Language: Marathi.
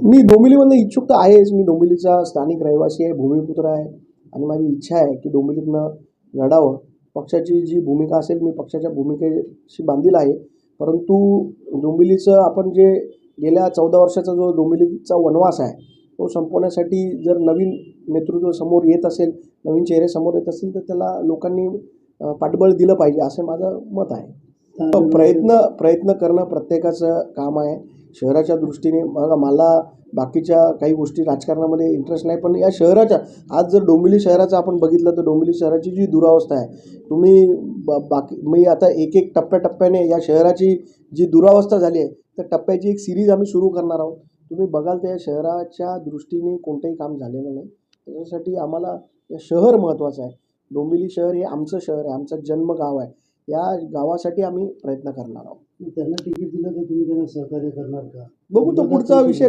मी डोंबिवलीमधनं इच्छुक तर आहेच. मी डोंबिवलीचा स्थानिक रहिवासी आहे, भूमिपुत्र आहे आणि माझी इच्छा आहे की डोंबिवलीतनं लढावं. पक्षाची जी भूमिका असेल मी पक्षाच्या भूमिकेशी बांधील आहे. परंतु डोंबिवलीचं आपण जे गेल्या 14 वर्षाचा जो डोंबिवलीचा वनवास आहे तो संपवण्यासाठी जर नवीन नेतृत्व समोर येत असेल, नवीन चेहरे समोर येत असतील तर त्याला लोकांनी पाठबळ दिलं पाहिजे असं माझं मत आहे. प्रयत्न करणं प्रत्येकाचं काम आहे. शहराच्या दृष्टीने बघा मला बाकीच्या काही गोष्टी राजकारणामध्ये इंटरेस्ट नाही, पण या शहराच्या आज जर डोंबिवली शहराचं आपण बघितलं तर डोंबिवली शहराची जी दुरावस्था आहे तुम्ही बाकी मी आता एक एक टप्प्याटप्प्याने या शहराची जी दुरावस्था झाली आहे त्या टप्प्याची एक सिरीज आम्ही सुरू करणार आहोत. तुम्ही बघाल तर या शहराच्या दृष्टीने कोणतंही काम झालेलं नाही. त्याच्यासाठी आम्हाला हे शहर महत्त्वाचं आहे. डोंबिवली शहर हे आमचं शहर आहे, आमचं जन्मगाव आहे. या गावासाठी आम्ही प्रयत्न करणार आहोत. त्यांना तिकीट दिलं तर तुम्ही त्यांना सहकार्य करणार का? बघू तो पुढचा विषय